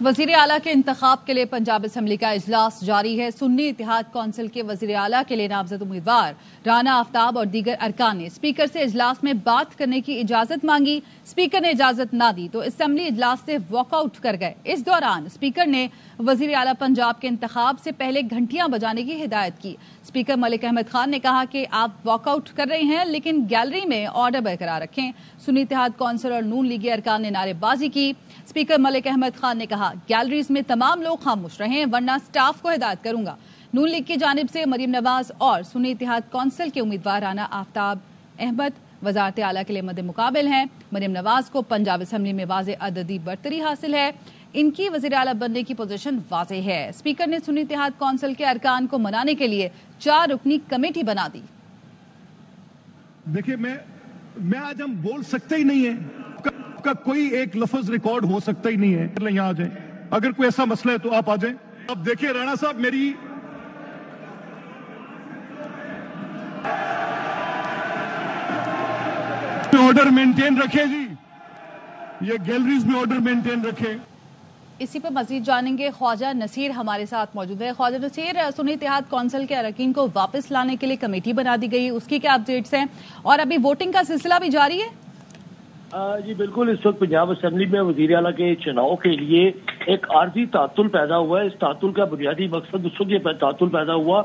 वजीर आला के इंतखाब के लिए पंजाब असम्बली का इजलास जारी है। सुन्नी इत्तेहाद कौंसिल के वजीर आला के लिए नामजद उम्मीदवार राना आफ्ताब और दीगर अरकान ने स्पीकर से इजलास में बात करने की इजाजत मांगी। स्पीकर ने इजाजत ना दी तो असम्बली इजलास से वॉकआउट कर गए। इस दौरान स्पीकर ने वजीर आला पंजाब के इंतखाब से पहले घंटियां बजाने की हिदायत की। स्पीकर मलिक अहमद खान ने कहा कि आप वॉकआउट कर रहे हैं लेकिन गैलरी में ऑर्डर बरकरार रखें। सुन्नी इत्तेहाद कौंसिल और नून लीगी अरकान ने नारेबाजी की। स्पीकर मलिक अहमद खान ने कहा गैलरीज में तमाम लोग खामोश रहें वरना स्टाफ को हिदायत करूंगा। नून लीग की जानिब से मरियम नवाज और सुन्नी इत्तेहाद कौंसिल के उम्मीदवार राना आफ्ताब अहमद वजारत आला के लिए मद्दे मुकाबिल हैं। मरियम नवाज को पंजाब असम्बली में वाज़े अददी बरतरी हासिल है। इनकी वज़ीर आला बनने की पोजीशन वाज़ेह है। स्पीकर ने सुन्नी इत्तेहाद कौंसिल के अरकान को मनाने के लिए 4 रुकनी कमेटी बना दी। देखिए मैं आज हम बोल सकते ही नहीं है का कोई एक लफ्ज रिकॉर्ड हो सकता ही नहीं है। यहाँ आ जाए, अगर कोई ऐसा मसला है तो आप आ जाए। अब देखिए राणा साहब मेरी ऑर्डर मेंटेन रखें जी, ये गैलरीज में ऑर्डर मेंटेन रखें। इसी पर मजीद जानेंगे। ख्वाजा नसीर हमारे साथ मौजूद है। ख्वाजा नसीर, सुन्नी इत्तेहाद कौंसिल के अरकान को वापस लाने के लिए कमेटी बना दी गई, उसकी क्या अपडेट्स हैं और अभी वोटिंग का सिलसिला भी जारी है? जी बिल्कुल, इस वक्त पंजाब असम्बली में वजीर आला के चुनाव के लिए एक आर्जी तातुल पैदा हुआ है। इस तातुल का बुनियादी मकसद उस वक्त ये तातुल पैदा हुआ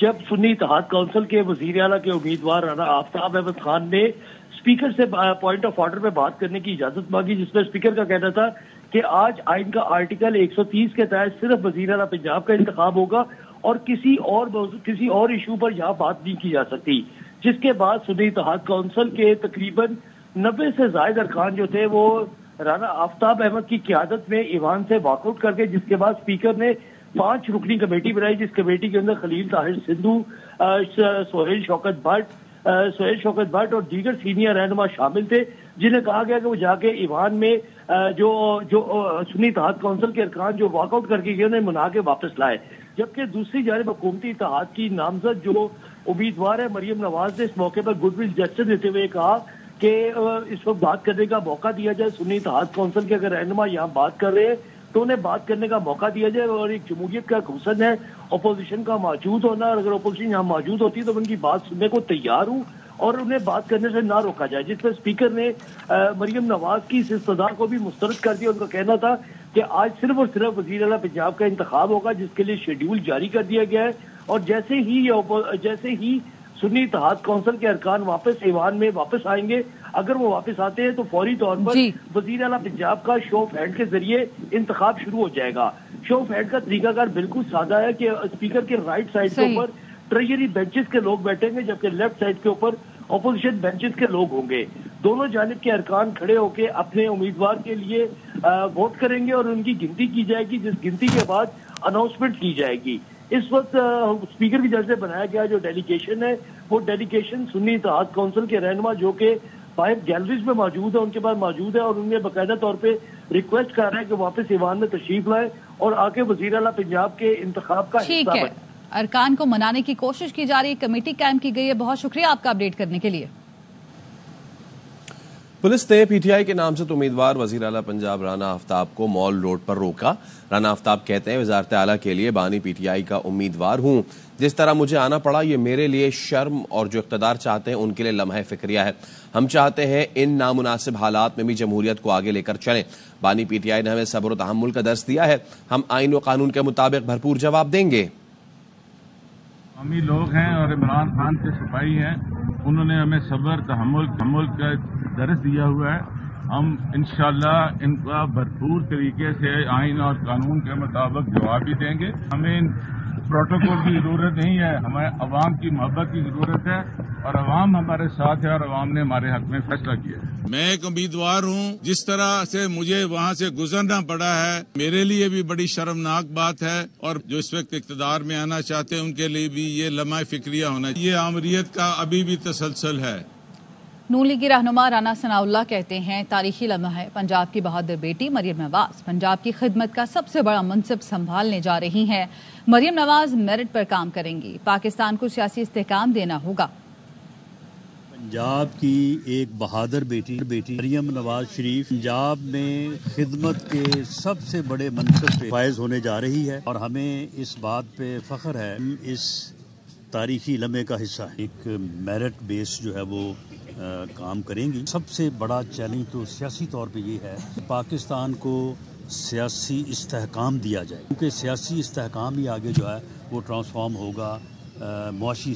जब सुन्नी इत्तेहाद कौंसिल के वजीर आला के उम्मीदवार राना आफ्ताब अहमद खान ने स्पीकर से पॉइंट ऑफ ऑर्डर में बात करने की इजाजत मांगी, जिसमें स्पीकर का कहना था कि आज आइन का आर्टिकल 130 के तहत सिर्फ वजीर आला पंजाब का इंतखाब होगा और किसी और इशू पर यहाँ बात नहीं की जा सकती। जिसके बाद सुन्नी इत्तेहाद कौंसिल के तकरीबन 90 से ज्यादा अरकान जो थे वो राना आफ्ताब अहमद की क़यादत में ईवान से वॉकआउट कर गए। जिसके बाद स्पीकर ने 5 रुकनी कमेटी बनाई, जिस कमेटी के अंदर खलील ताहिर सिंधु, सोहेल शौकत भट्ट और दीगर सीनियर रहनुमा शामिल थे, जिन्हें कहा गया कि वो जाके ईवान में जो सुन्नी इत्तेहाद कौंसिल के अरकान जो वॉकआउट करके गए उन्हें मना के वापस लाए। जबकि दूसरी जानिब हुकूमती इत्तेहाद की नामजद जो उम्मीदवार है मरियम नवाज ने इस मौके पर गुडविल जेस्चर देते हुए कहा कि इस वक्त बात करने का मौका दिया जाए। सुन्नी इत्तेहाद कौंसिल के अगर रहनुमा यहाँ बात कर रहे हैं तो उन्हें बात करने का मौका दिया जाए और एक जमहूरियत का हुस्न है अपोजिशन का मौजूद होना, और अगर अपोजिशन यहाँ मौजूद होती है तो उनकी बात सुनने को तैयार हूँ और उन्हें बात करने से ना रोका जाए। जिस पर स्पीकर ने मरियम नवाज की इस इस्तदा को भी मुस्तरद कर दिया। उनका कहना था कि आज सिर्फ और सिर्फ वज़ीर आला पंजाब का इंतखाब होगा, जिसके लिए शेड्यूल जारी कर दिया गया है और जैसे ही सुन्नी इत्तेहाद कौंसिल के अरकान वापस ईवान में वापस आएंगे, अगर वो वापस आते हैं तो फौरी तौर पर वजीर आला पंजाब का शो ऑफ हैंड के जरिए इंतखाब शुरू हो जाएगा। शो ऑफ हैंड का तरीकाकार बिल्कुल सादा है कि स्पीकर के राइट साइड के ऊपर ट्रेजरी बेंचेस के लोग बैठेंगे, जबकि लेफ्ट साइड के ऊपर ऑपोजिशन बेंचेस के लोग होंगे। दोनों जानिब के अरकान खड़े होकर अपने उम्मीदवार के लिए वोट करेंगे और उनकी गिनती की जाएगी, जिस गिनती के बाद अनाउंसमेंट की जाएगी। इस वक्त स्पीकर की तरफ से बनाया गया जो डेलीगेशन है वो डेलीगेशन सुन्नी इत्तेहाद कौंसिल के रहनुमा जो कि 5 गैलरीज में मौजूद है उनके पास मौजूद है और उन्हें बाकायदा तौर पे रिक्वेस्ट कर रहे हैं कि वापस ईवान में तशरीफ लाए और आके वजीर आला पंजाब के इंतखाब का हिस्सा बने। अरकान को मनाने की कोशिश की जा रही है, कमेटी कायम की गई है। बहुत शुक्रिया आपका अपडेट करने के लिए। पुलिस ने पीटीआई के नाम से उम्मीदवार वजीर आला पंजाब राना आफ्ताब को मॉल रोड पर रोका। राना आफ्ताब कहते हैं वजारत आला के लिए बानी पीटीआई का उम्मीदवार हूं, जिस तरह मुझे आना पड़ा ये मेरे लिए शर्म और जो इख्तदार चाहते हैं उनके लिए लम्हा फिक्रिया है। हम चाहते हैं इन नामुनासिब हालात में भी जमहूरियत को आगे लेकर चलें। बानी पीटीआई ने हमें सब्र और तहम्मुल का दर्स दिया है, हम आइन व कानून के मुताबिक भरपूर जवाब देंगे। अमी लोग हैं और इमरान खान के सिपाही हैं, उन्होंने हमें सब्र तहम्मुल का दर्स दिया हुआ है। हम इंशाअल्लाह इनका भरपूर तरीके से आइन और कानून के मुताबिक जवाब भी देंगे। हमें प्रोटोकॉल की जरूरत नहीं है, हमें अवाम की मोहब्बत की जरूरत है और अवाम हमारे साथ है और अवाम ने हमारे हक में फैसला किया है। मैं एक उम्मीदवार हूं, जिस तरह से मुझे वहां से गुजरना पड़ा है मेरे लिए भी बड़ी शर्मनाक बात है और जो इस वक्त इक़्तिदार में आना चाहते हैं उनके लिए भी ये लम्हा फिक्रिया होना। ये आमरीत का अभी भी तसलसल है। नून लीगी रहनुमा राना सनाउल्लाह कहते हैं तारीखी लम्हा है, पंजाब की बहादुर बेटी मरियम नवाज पंजाब की खिदमत का सबसे बड़ा मनसब संभालने जा रही हैं। मरियम नवाज मेरिट पर काम करेंगी, पाकिस्तान को सियासी इस्तेहकाम देना होगा। پنجاب کی ایک بہادر بیٹی مریم نواز شریف پنجاب میں خدمت کے سب سے بڑے منصب پہ فائز ہونے جا رہی ہے، اور ہمیں اس بات پہ فخر ہے اس تاریخی لمحے کا حصہ ہے۔ ایک میرٹ بیس جو ہے وہ کام کریں گی۔ سب سے بڑا چیلنج تو سیاسی طور پہ یہ ہے کہ پاکستان کو سیاسی استحکام دیا جائے، کیونکہ سیاسی استحکام ہی آگے جو ہے وہ ٹرانسفارم ہوگا معاشی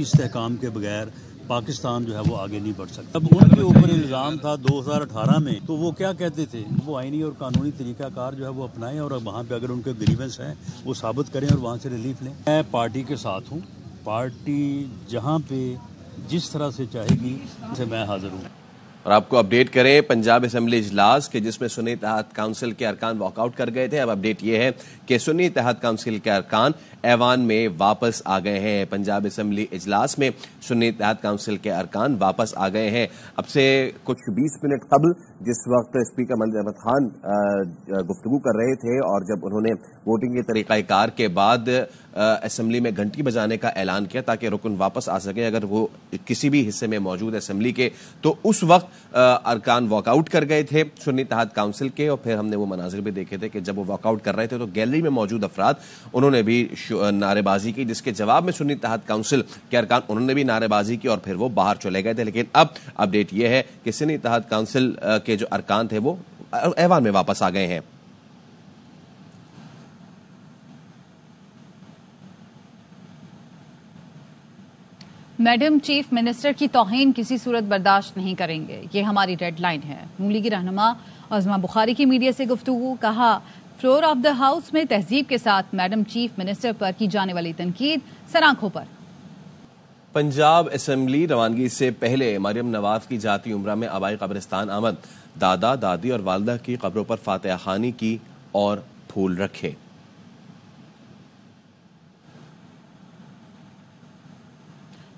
استحکام کے بغیر پاکستان جو ہے وہ آگے نہیں بڑھ سکتا۔ اب ان کے اوپر الزام تھا 2018 میں، تو وہ کیا کہتے تھے، وہ آئینی اور قانونی طریقہ کار جو ہے وہ اپنائیں، اور وہاں پہ اگر ان کے گریونس ہیں وہ ثابت کریں اور وہاں سے ریلیف لیں۔ میں پارٹی کے ساتھ ہوں، پارٹی جہاں پہ جس طرح سے چاہے گی سے میں حاضر ہوں۔ اور آپ کو اپڈیٹ کریں پنجاب اسمبلی اجلاس کے جس میں سنی اتحاد کونسل کے ارکان واک آؤٹ کر گئے تھے، اب اپڈیٹ یہ ہے کہ سنی اتحاد کونسل کے ارکان ایوان میں واپس آ گئے ہیں۔ پنجاب اسمبلی اجلاس میں سنی اتحاد کونسل کے ارکان واپس آ گئے ہیں۔ اب سے کچھ 20 منٹ قبل جس وقت اسپیکر منظر احمد خان گفتگو کر رہے تھے، اور جب انہوں نے ووٹنگ کے طریقہ کار کے بعد اسمبلی میں گھنٹی بجانے کا اعلان کیا تاکہ رکن واپس آ سکے اگر وہ کسی بھی حصے میں موجود اسمبلی کے، تو اس وقت ارکان واک آؤٹ کر گئے تھے سنی اتحاد کونسل کے، اور پھر ہم نے وہ مناظر بھی دیکھے تھے کہ جب وہ واک آؤٹ کر رہے تھے تو گیلری میں موجود افراد انہوں نے بھی نعرے بازی کی، جس کے جواب میں سنی اتحاد کونسل کے ارکان انہوں نے بھی نعرے بازی کی اور پھر وہ باہر چلے گئے تھے۔ لیکن اب اپڈیٹ یہ ہے کہ سنی اتحاد کونسل کے جو ارکان تھے وہ ایوان میں واپس آ گئے ہیں۔ میڈم چیف منسٹر کی توہین کسی صورت برداشت نہیں کریں گے، یہ ہماری ریڈ لائن ہے۔ نون لیگی رہنما عظما بخاری کی میڈیا سے گفتگو، کہا فلور آف دا ہاؤس میں تہذیب کے ساتھ میڈم چیف منسٹر پر کی جانے والی تنقید سر آنکھوں پر۔ پنجاب اسمبلی روانگی سے پہلے مریم نواز کی جاتی عمرہ میں آبائی قبرستان آمد، دادا دادی اور والدہ کی قبروں پر فاتحہ خوانی کی اور پھول رکھے۔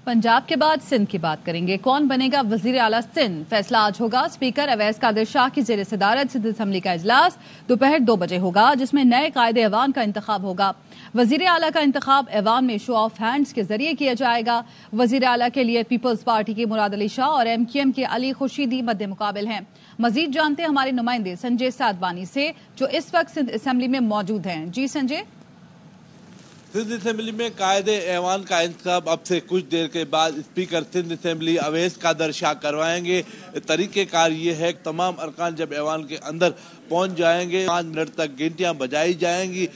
پنجاب کے بعد سندھ کی بات کریں گے، کون بنے گا وزیر اعلیٰ سندھ؟ فیصلہ آج ہوگا۔ اسپیکر اویس قادر شاہ کی زیر صدارت سندھ اسمبلی کا اجلاس دوپہر 2 بجے ہوگا، جس میں نئے قائد ایوان کا انتخاب ہوگا۔ وزیر اعلیٰ کا انتخاب ایوان میں شو آف ہینڈز کے ذریعے کیا جائے گا۔ وزیر اعلیٰ کے لیے پیپلز پارٹی کے مراد علی شاہ اور MQM کے علی خورشیدی مد مقابل ہیں۔ مزید جانتے ہیں ہمارے نمائندے سنجے سادبانی سے، جو اس وقت سندھ اسمبلی میں موجود ہیں۔ جی سنجے۔ سندھ اسمبلی میں قائد ایوان کا انتخاب اب سے کچھ دیر کے بعد اسپیکر سندھ اسمبلی اویس قادر شاہ کروائیں گے۔ طریقہ کار یہ ہے کہ تمام ارکان جب ایوان کے اندر پہنچ جائیں گے 5 منٹ تک گھنٹیاں بجائی جائیں گی،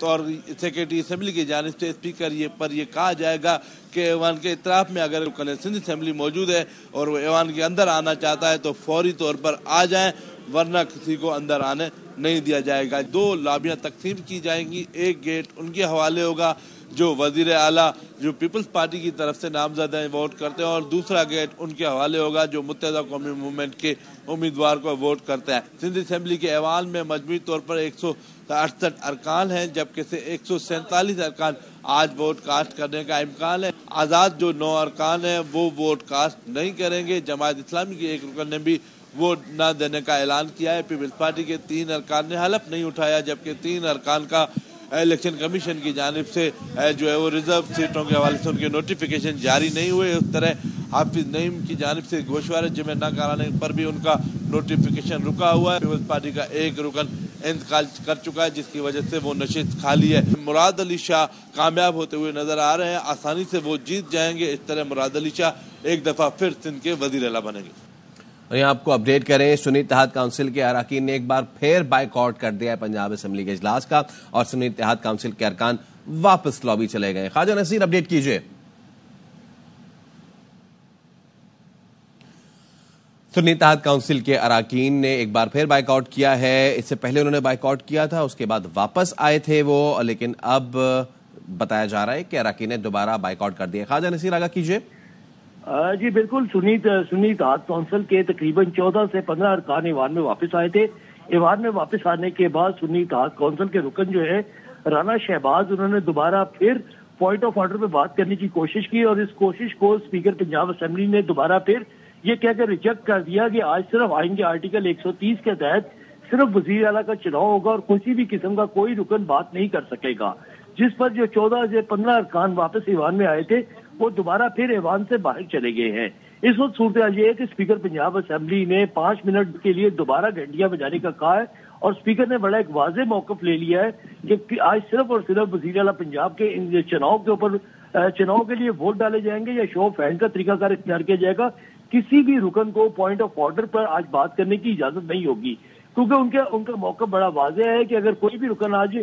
اور سیکرٹری اسمبلی کی جانب سے اسپیکر یہ کہا جائے گا کہ ایوان کے اطراف میں اگر سندھ اسمبلی موجود ہے اور وہ ایوان کے اندر آنا چاہتا ہے تو فوری طور پر آ جائیں، ورنہ کسی کو اندر آنے نہیں دیا جائے گا۔ 2 لابیاں تقسیم کی جائیں گی، ایک گیٹ ان کے حوالے ہوگا جو وزیر اعلیٰ جو پیپلز پارٹی کی طرف سے نامزد ہیں ووٹ کرتے ہیں، اور دوسرا گیٹ ان کے حوالے ہوگا جو متحدہ قومی موومنٹ کے امیدوار کو ووٹ کرتے ہیں۔ سندھ اسمبلی کے ایوان میں مجموعی طور پر 168 ارکان ہیں، جبکہ سے 147 ارکان آج ووٹ کاسٹ کرنے کا امکان ہے۔ آزاد جو 9 ارکان ہیں وہ ووٹ کاسٹ نہیں کریں گے۔ جماعت اسلامی کے ایک رکن نے بھی ووٹ نہ دینے کا اعلان کیا ہے۔ پیپلز پارٹی کے 3 ارکان نے حلف نہیں اٹھایا، جبکہ 3 ارکان کا الیکشن کمیشن کی جانب سے جو ہے وہ ریزرو سیٹوں کے حوالے سے ان کے نوٹیفیکیشن جاری نہیں ہوئے۔ اس طرح حافظ نعیم کی جانب سے گوشوارہ جمع نہ کرانے پر بھی ان کا نوٹیفیکیشن رکا ہوا ہے۔ پیپلز پارٹی کا ایک رکن انتقال کر چکا ہے، جس کی وجہ سے وہ نشست خالی ہے۔ مراد علی شاہ کامیاب ہوتے ہوئے نظر آ رہے ہیں، آسانی سے وہ جیت جائیں گے۔ اس طرح مراد علی شاہ ایک دفعہ پھر سندھ کے وزیر اعلیٰ بنیں گے۔ اور یہاں آپ کو اپڈیٹ کریں، سنی اتحاد کونسل کے اراکین نے ایک بار پھر بائیک آؤٹ کر دیا ہے پنجاب اسمبلی کے اجلاس کا، اور سنی اتحاد کونسل کے ارکان واپس لابی چلے گئے۔ خواجہ نصیر اپڈیٹ کیجئے۔ سنی اتحاد کونسل کے اراکین نے ایک بار پھر بائیک آؤٹ کیا ہے۔ اس سے پہلے انہوں نے بائیک آؤٹ کیا تھا، اس کے بعد واپس آئے تھے وہ، لیکن اب بتایا جا رہا ہے کہ اراکین نے دوبارہ بائیک آؤٹ کر دیا۔ خواجہ نصیر آگاہ کیجئے۔ جی بالکل، سنی اتحاد کونسل کے تقریباً 14 سے 15 ارکان ایوان میں واپس آئے تھے۔ ایوان میں واپس آنے کے بعد سنی اتحاد کونسل کے رکن جو ہے رانا شہباز، انہوں نے دوبارہ پھر پوائنٹ آف آرڈر پہ بات کرنے کی کوشش کی، اور اس کوشش کو اسپیکر پنجاب اسمبلی نے دوبارہ پھر یہ کہہ کر ریجیکٹ کر دیا کہ آج صرف آئین کے آرٹیکل 130 کے تحت صرف وزیر اعلیٰ کا چناؤ ہوگا اور کسی بھی قسم کا کوئی رکن بات نہیں کر سکے گا، جس پر جو 14 سے 15 ارکان واپس ایوان میں آئے تھے وہ دوبارہ پھر ایوان سے باہر چلے گئے ہیں۔ اس وقت صورتحال یہ ہے کہ اسپیکر پنجاب اسمبلی نے 5 منٹ کے لیے دوبارہ گھنٹیاں بجانے کا کہا ہے اور اسپیکر نے بڑا ایک واضح موقف لے لیا ہے کہ آج صرف اور صرف وزیر اعلیٰ پنجاب کے چناؤ کے اوپر چناؤ کے لیے ووٹ ڈالے جائیں گے یا شو آف ہینڈ کا طریقہ کار اختیار کیا جائے گا. کسی بھی رکن کو پوائنٹ آف آرڈر پر آج بات کرنے کی اجازت نہیں ہوگی کیونکہ ان کا موقع بڑا واضح ہے کہ اگر کوئی بھی رکن آج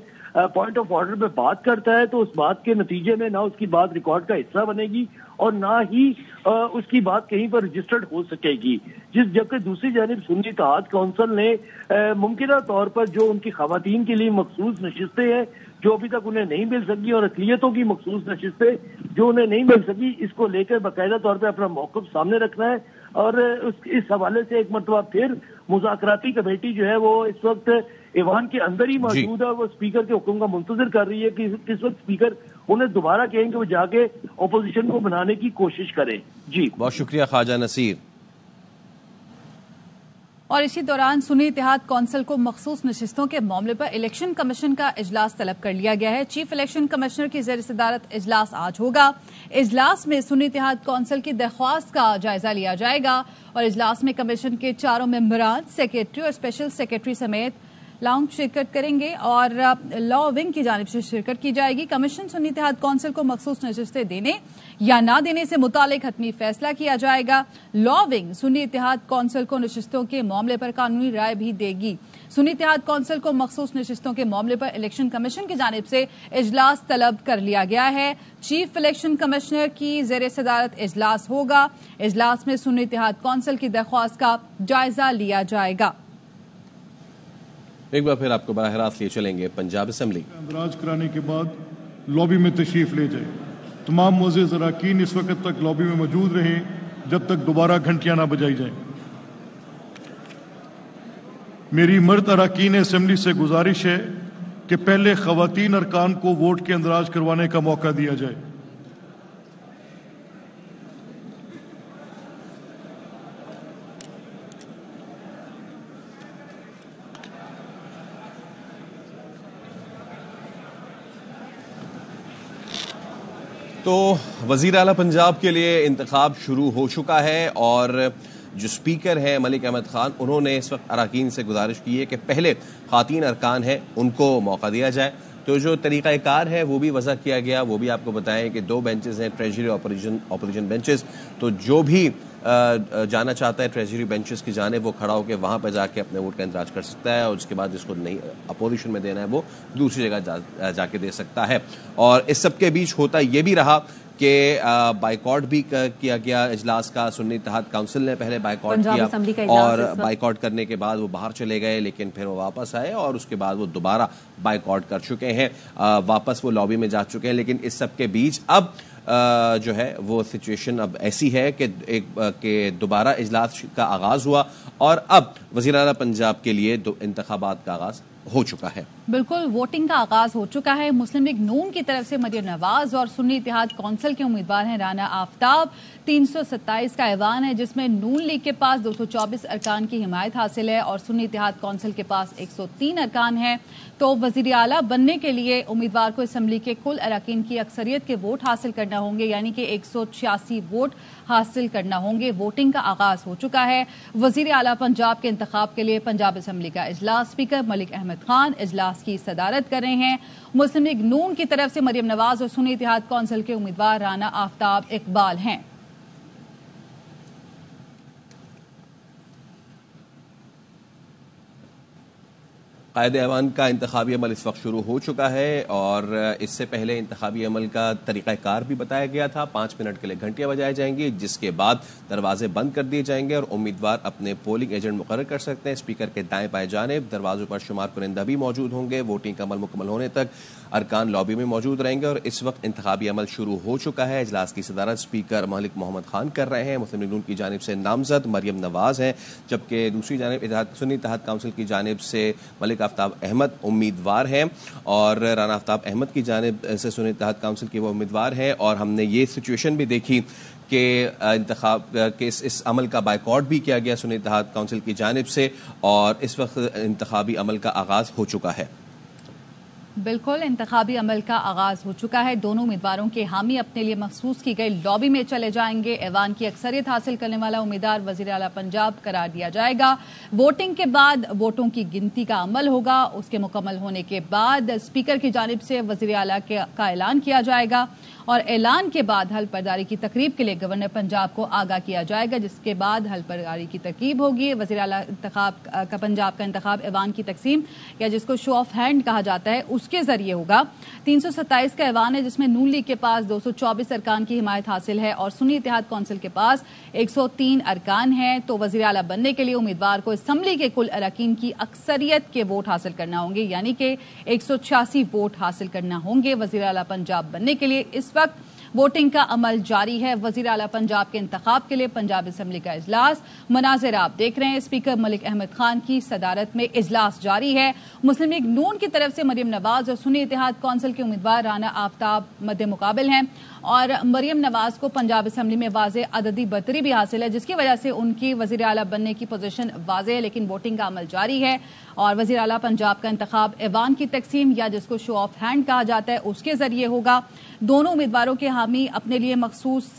پوائنٹ آف آرڈر پہ بات کرتا ہے تو اس بات کے نتیجے میں نہ اس کی بات ریکارڈ کا حصہ بنے گی اور نہ ہی اس کی بات کہیں پر رجسٹرڈ ہو سکے گی. جبکہ دوسری جانب سنی اتحاد کونسل نے ممکنہ طور پر جو ان کی خواتین کے لیے مخصوص نشستیں ہیں جو ابھی تک انہیں نہیں مل سکی اور اقلیتوں کی مخصوص نشستیں جو انہیں نہیں مل سکی اس کو لے کر باقاعدہ طور پہ اپنا موقف سامنے رکھنا ہے اور اس حوالے سے ایک مرتبہ پھر مذاکراتی کمیٹی جو ہے وہ اس وقت ایوان کے اندر ہی موجود ہے. وہ اسپیکر کے حکم کا منتظر کر رہی ہے کہ اس وقت اسپیکر انہیں دوبارہ کہیں کہ وہ جا کے اپوزیشن کو بنانے کی کوشش کریں. جی بہت شکریہ خواجہ نصیر. اور اسی دوران سنی اتحاد کونسل کو مخصوص نشستوں کے معاملے پر الیکشن کمیشن کا اجلاس طلب کر لیا گیا ہے. چیف الیکشن کمشنر کی زیر صدارت اجلاس آج ہوگا. اجلاس میں سنی اتحاد کونسل کی درخواست کا جائزہ لیا جائے گا اور اجلاس میں کمیشن کے 4 ممبران سیکریٹری اور اسپیشل سیکریٹری سمیت لاؤنگ شرکت کریں گے اور لا ونگ کی جانب سے شرکت کی جائے گی. کمیشن سنی اتحاد کونسل کو مخصوص نشستیں دینے یا نہ دینے سے متعلق حتمی فیصلہ کیا جائے گا. لا ونگ سنی اتحاد کونسل کو نشستوں کے معاملے پر قانونی رائے بھی دے گی. سنی اتحاد کونسل کو مخصوص نشستوں کے معاملے پر الیکشن کمیشن کی جانب سے اجلاس طلب کر لیا گیا ہے. چیف الیکشن کمشنر کی زیر صدارت اجلاس ہوگا. اجلاس میں سنی اتحاد کونسل کی درخواست کا جائزہ لیا جائے گا. ایک بار پھر آپ کو براہ راست لیے چلیں گے پنجاب اسمبلی. اندراج کرانے کے بعد لابی میں تشریف لے جائیں. تمام معزز اراکین اس وقت تک لابی میں موجود رہیں جب تک دوبارہ گھنٹیاں نہ بجائی جائیں. میری مرد اراکین اسمبلی سے گزارش ہے کہ پہلے خواتین ارکان کو ووٹ کے اندراج کروانے کا موقع دیا جائے. تو وزیر اعلیٰ پنجاب کے لیے انتخاب شروع ہو چکا ہے اور جو اسپیکر ہیں ملک احمد خان انہوں نے اس وقت اراکین سے گزارش کی ہے کہ پہلے خواتین ارکان ہیں ان کو موقع دیا جائے. تو جو طریقہ کار ہے وہ بھی وضع کیا گیا, وہ بھی آپ کو بتائیں کہ 2 بینچز ہیں ٹریجری اپوزیشن بینچز. تو جو بھی جانا چاہتا ہے ٹریجری بینچز کی جانب وہ کھڑا ہو کے وہاں پہ جا کے اپنے ووٹ کا اندراج کر سکتا ہے اور اس کے بعد جس کو نہیں اپوزیشن میں دینا ہے وہ دوسری جگہ جا کے دے سکتا ہے. اور اس سب کے بیچ ہوتا یہ بھی رہا کہ بائیکاٹ بھی کیا گیا اجلاس کا. سنی اتحاد کونسل نے پہلے بائیکاٹ کیا اور بائیکاٹ کرنے کے بعد وہ باہر چلے گئے لیکن پھر وہ واپس آئے اور اس کے بعد وہ دوبارہ بائیکاٹ کر چکے ہیں, واپس وہ لابی میں جا چکے ہیں. لیکن اس سب کے بیچ اب جو ہے وہ سچویشن اب ایسی ہے کہ دوبارہ اجلاس کا آغاز ہوا اور اب وزیر اعلیٰ پنجاب کے لیے انتخابات کا آغاز ہو چکا ہے. بالکل ووٹنگ کا آغاز ہو چکا ہے. مسلم لیگ نون کی طرف سے مریم نواز اور سنی اتحاد کونسل کے امیدوار ہیں رانا آفتاب. 327 کا ایوان ہے جس میں نون لیگ کے پاس 224 ارکان کی حمایت حاصل ہے اور سنی اتحاد کونسل کے پاس 103 ارکان ہیں. تو وزیر اعلیٰ بننے کے لیے امیدوار کو اسمبلی کے کل اراکین کی اکثریت کے ووٹ حاصل کرنا ہوں گے یعنی کہ 186 ووٹ حاصل کرنا ہوں گے. ووٹنگ کا آغاز ہو چکا ہے. وزیر اعلیٰ پنجاب کے انتخاب کے لیے پنجاب اسمبلی کا اجلاس اسپیکر ملک احمد خان اجلاس کی صدارت کر رہے ہیں. مسلم لیگ نون کی طرف سے مریم نواز اور سنی اتحاد کونسل کے امیدوار رانا آفتاب اقبال ہیں. قائد ایوان کا انتخابی عمل اس وقت شروع ہو چکا ہے اور اس سے پہلے انتخابی عمل کا طریقہ کار بھی بتایا گیا تھا. 5 منٹ کے لیے گھنٹیاں بجائی جائیں گی جس کے بعد دروازے بند کر دیے جائیں گے اور امیدوار اپنے پولنگ ایجنٹ مقرر کر سکتے ہیں. اسپیکر کے دائیں بائیں جانب دروازوں پر شمار کنندہ بھی موجود ہوں گے. ووٹنگ کا عمل مکمل ہونے تک ارکان لابی میں موجود رہیں گے اور اس وقت انتخابی عمل شروع ہو چکا ہے. اجلاس کی صدارت اسپیکر ملک محمد خان کر رہے ہیں. مسلم لیگ نون کی جانب سے نامزد مریم نواز ہیں جبکہ دوسری جانب سنی اتحاد کونسل کی جانب سے ملک آفتاب احمد امیدوار ہیں اور رانا آفتاب احمد کی جانب سے سنی اتحاد کونسل کے وہ امیدوار ہیں. اور ہم نے یہ سچویشن بھی دیکھی کہ انتخاب کے اس عمل کا بائیکاٹ بھی کیا گیا سنی اتحاد کونسل کی جانب سے اور اس وقت انتخابی عمل کا آغاز ہو چکا ہے. बिल्कुल, इंतखाबी अमल का आगाज हो चुका है। दोनों उम्मीदवारों के हामी अपने लिए मखसूस की गई लॉबी में चले जाएंगे। ऐवान की अक्सरियत हासिल करने वाला उम्मीदवार वजीर आला पंजाब करार दिया जाएगा। वोटिंग के बाद वोटों की गिनती का अमल होगा। उसके मुकम्मल होने के बाद स्पीकर की जानिब से वजीर आला का ऐलान किया जाएगा और ऐलान के बाद हल्फ बर्दारी की तकरीब के लिए गवर्नर पंजाब को आगाह किया जाएगा, जिसके बाद हल्फ बर्दारी की तकरीब होगी। वजीर आला पंजाब का इंतखाब ऐवान की तकसीम या जिसको शो ऑफ हैंड कहा जाता है उसके जरिए होगा। 327 का ऐवान है जिसमें नून लीग के पास 224 अरकान की हिमायत हासिल है और सुन्नी इत्तेहाद कौंसिल के पास 103 अरकान हैं। तो वजीर आला बनने के लिए उम्मीदवार को असम्बली के कुल अरकान की अक्सरियत के वोट हासिल करना होंगे, यानी कि 186 वोट हासिल करना होंगे वजीर आला पंजाब बनने के लिए। इस वक्त वोटिंग का अमल जारी है। वजीर आला पंजाब के इंतखाब के लिए पंजाब असम्बली का इजलास मनाजिर आप देख रहे हैं। स्पीकर मलिक अहमद खान की सदारत में इजलास जारी है। मुस्लिम लीग नून की तरफ से मरियम नवाज और सुन्नी इत्तेहाद कौंसिल के उम्मीदवार राना आफ्ताब मद्दे मुकाबिल हैं और मरियम नवाज को पंजाब असम्बली में वाज़े अददी बरतरी भी हासिल है, जिसकी वजह से उनकी वजीर आला बनने की पोजीशन वाज़े है। लेकिन वोटिंग का अमल जारी है और वजीर आला पंजाब का इंतखाब ऐवान की तकसीम या जिसको शो ऑफ हैंड कहा जाता है उसके जरिए होगा। दोनों उम्मीदवारों के हामी अपने लिए मखसूस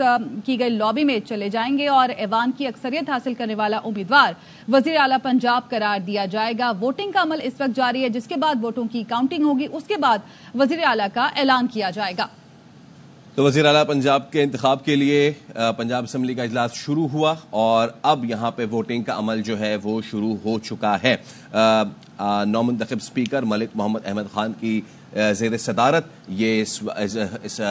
की गई लॉबी में चले जाएंगे और ऐवान की अक्सरियत हासिल करने वाला उम्मीदवार वजीर आला पंजाब करार दिया जाएगा। वोटिंग का अमल इस वक्त जारी है, जिसके बाद वोटों की काउंटिंग होगी, उसके बाद वजीर आला का ऐलान किया जाएगा। तो वज़ीर आला पंजाब के इंतखाब के लिए पंजाब असम्बली का इजलास शुरू हुआ और अब यहाँ पे वोटिंग का अमल जो है वो शुरू हो चुका है। नौमुंतखब स्पीकर मलिक मोहम्मद अहमद खान की ज़ेर सदारत ये इस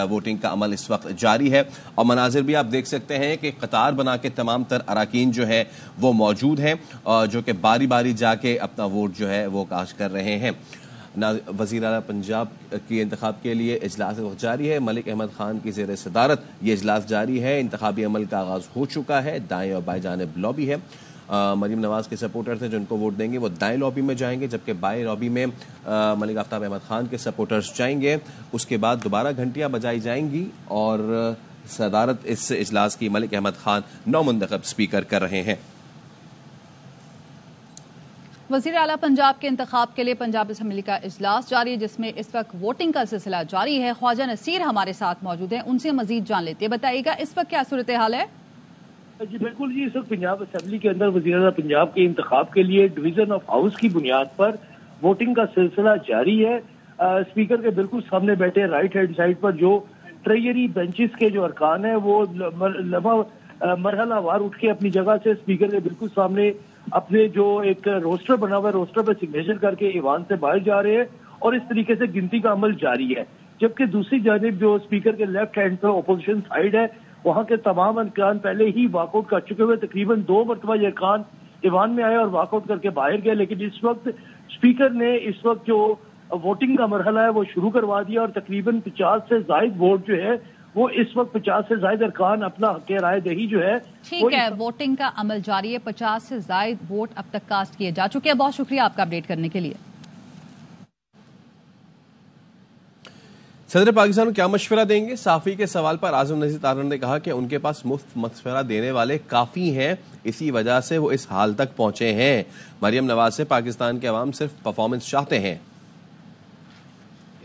वोटिंग का अमल इस वक्त जारी है और मनाजिर भी आप देख सकते हैं कि कतार बना के तमाम तर अराकीन जो है वो मौजूद हैं जो कि बारी बारी जाके अपना वोट जो है वो कास्ट कर रहे हैं। वज़ीर आला पंजाब की इंतखाब के लिए इजलास जारी है। मलिक अहमद खान की ज़ेर सदारत ये इजलास जारी है। इंतखाबी अमल का आगाज़ हो चुका है। दाएं और बाएं जानिब लॉबी है। मरियम नवाज के सपोर्टर्स हैं जो उनको वोट देंगे वो दाएं लॉबी में जाएंगे, जबकि बाएं लॉबी में मलिक आफ्ताब अहमद खान के सपोर्टर्स जाएंगे। उसके बाद दोबारा घंटियां बजाई जाएंगी और सदारत इस इजलास की मलिक अहमद खान नौमुंतखब स्पीकर कर रहे हैं। वज़ीर आला पंजाब के इंतखाब के लिए पंजाब असम्बली का इजलास जारी है, जिसमें इस वक्त वोटिंग का सिलसिला जारी है। ख्वाजा नसीर हमारे साथ मौजूद हैं, उनसे मजीद जान लेते हैं। बताइएगा इस वक्त क्या सूरत हाल है? जी बिल्कुल जी, इस वक्त पंजाब असम्बली के अंदर वज़ीर आला पंजाब के इंतखाब के लिए डिवीजन ऑफ हाउस की बुनियाद पर वोटिंग का सिलसिला जारी है। स्पीकर के बिल्कुल सामने बैठे राइट हैंड साइड पर जो ट्रेजरी बेंचेस के जो अरकान है वो मरहला वार उठ के अपनी जगह से स्पीकर के बिल्कुल सामने अपने जो एक रोस्टर बना हुआ है रोस्टर पर सिग्नेचर करके ईवान से बाहर जा रहे हैं और इस तरीके से गिनती का अमल जारी है। जबकि दूसरी जानिब जो स्पीकर के लेफ्ट हैंड पर अपोजिशन साइड है वहां के तमाम अरकान पहले ही वॉकआउट कर चुके हुए, तकरीबन 2 मरतबा ये अरकान ईवान में आए और वॉकआउट करके बाहर गए। लेकिन इस वक्त स्पीकर ने इस वक्त जो वोटिंग का मरहला है वो शुरू करवा दिया और तकरीबन 50 से ज्यादा वोट जो है वो इस वक्त 50 से ज्यादा अरकान अपना हक राय दही जो है ठीक है। वोटिंग का अमल जारी है। 50 से ज्यादा वोट अब तक कास्ट किए जा चुके हैं। बहुत शुक्रिया आपका अपडेट करने के लिए। सदर पाकिस्तान को क्या मशवरा देंगे? साफी के सवाल पर आजम नजीर तारड़ ने कहा कि उनके पास मुफ्त मशवरा देने वाले काफी हैं, इसी वजह से वो इस हाल तक पहुंचे हैं। मरियम नवाज से पाकिस्तान के अवाम सिर्फ परफॉर्मेंस चाहते हैं।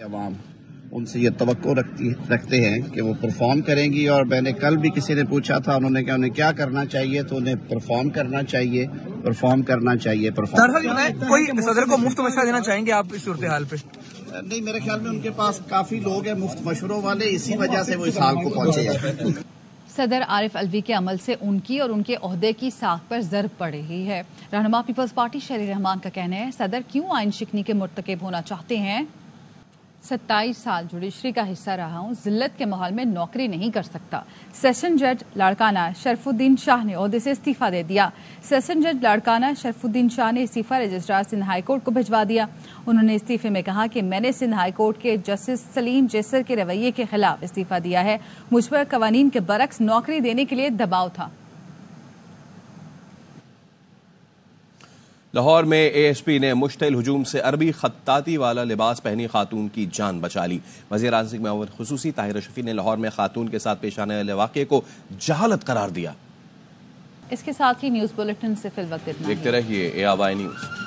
अवाम उनसे ये तवक्को रखते हैं कि वो परफॉर्म करेंगी और मैंने कल भी किसी ने पूछा था उन्होंने कहा उन्हें क्या करना चाहिए, तो उन्हें परफॉर्म करना चाहिए, परफॉर्म करना चाहिए। कोई सदर को मुफ्त मशवरा देना चाहेंगे आप इस सूरत हाल पे? नहीं, मेरे ख्याल में उनके पास काफी लोग हैं मुफ्त मशवरों वाले, इसी वजह से वो इस हाल को पहुंचे हैं। सदर आरिफ अलवी के अमल से उनकी और उनके ओहदे की साख पर ज़र्ब पड़ रही है। रहनुमा पीपल्स पार्टी शरीर रहमान का कहना है सदर क्यों आइन शिकनी के मुर्तकिब होना चाहते हैं। 27 साल जुडिशरी का हिस्सा रहा हूं, जिल्लत के माहौल में नौकरी नहीं कर सकता। सेशन जज लाड़काना शरफुद्दीन शाह ने ओहदे से इस्तीफा दे दिया। सेशन जज लाड़काना शरफुद्दीन शाह ने इस्तीफा रजिस्ट्रार सिंध हाई कोर्ट को भिजवा दिया। उन्होंने इस्तीफे में कहा कि मैंने सिंध हाई कोर्ट के जस्टिस सलीम जैसर के रवैये के खिलाफ इस्तीफा दिया है। मुझ पर कवानीन के बरक्स नौकरी देने के लिए दबाव था। लाहौर में एएसपी ने मुश्तिल हुजूम से अरबी खत्ताती वाला लिबास पहनी खातून की जान बचा ली। वज़ीर आज़म के मुआविन खुसूसी ताहिर शफी ने लाहौर में खातून के साथ पेश आने वाले वाक़े को जहालत करार दिया। इसके साथ ही न्यूज़ बुलेटिन से फिल वक्त इतना ही। देखते रहिए ARY न्यूज़।